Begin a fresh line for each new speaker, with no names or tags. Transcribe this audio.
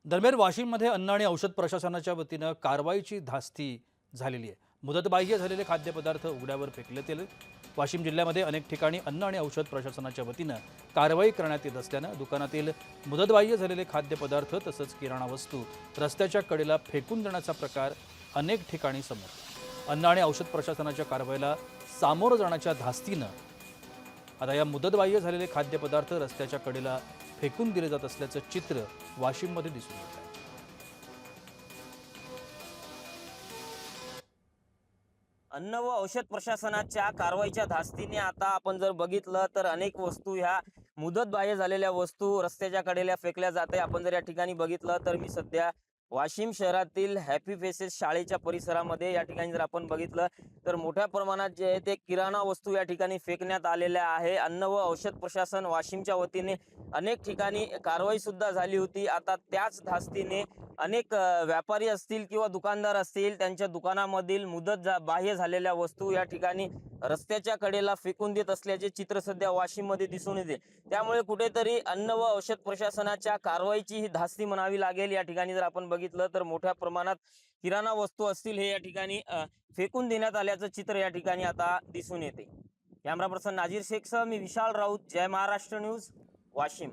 दरम्यान वाशिममध्ये अन्न आणि औषध प्रशासनाच्या वतीनं कारवाईची धास्ती झालेली आहे। मुदतबाह्य झालेले खाद्यपदार्थ उघड्यावर फेकण्यात आले। वाशिम जिल्ह्यामध्ये अनेक ठिकाणी अन्न आणि औषध प्रशासनाच्या वतीनं कारवाई करण्यात येत असल्यानं दुकानातील मुदतबाह्य झालेले खाद्यपदार्थ तसंच किराणा वस्तू रस्त्याच्या कडेला फेकून देण्याचा प्रकार अनेक ठिकाणी समोर आला। अन्न आणि औषध प्रशासनाच्या कारवाईला सामोरं जाण्याच्या धास्तीनं आता या मुदतबाह्य झालेले खाद्यपदार्थ रस्त्याच्या कडेला फेकून दिले जात असल्याचं चित्र वाशिममध्ये दिसून येत आहे।
अन्न व औषध प्रशासनाच्या कारवाईच्या धास्तीने आता आपण जर बघितलं तर अनेक वस्तू ह्या मुदतबाह्य झालेल्या वस्तू रस्त्याच्या कडेला फेकल्या जाते। आपण जर या ठिकाणी बघितलं तर मी सध्या वाशिम शहरातील हॅपी फेसेस शाळेच्या परिसरामध्ये या ठिकाणी जर आपण बघितलं तर मोठ्या प्रमाणात जे आहे ते किराणा वस्तू या ठिकाणी फेकण्यात आलेल्या आहे। अन्न व औषध प्रशासन वाशिमच्या वतीने अनेक ठिकाणी कारवाई सुद्धा झाली होती। आता त्याच धास्तीने अनेक व्यापारी असतील किंवा दुकानदार असतील त्यांच्या दुकानामधील बाह्य झालेल्या वस्तू या ठिकाणी रस्त्याच्या कडेला फेकून देत असल्याचे चित्र सध्या वाशिम मध्ये दिसून येते। त्यामुळे कुठेतरी अन्न व औषध प्रशासनाच्या कारवाईची ही धास्ती म्हणावी लागेल। या ठिकाणी जर आपण बघितलं तर मोठ्या प्रमाणात किराणा वस्तू असतील हे या ठिकाणी फेकून देण्यात आल्याचं चित्र या ठिकाणी आता दिसून येते। कॅमेरा पर्सन नाजीर शेखसह मी विशाल राऊत, जय महाराष्ट्र न्यूज, वाशिम।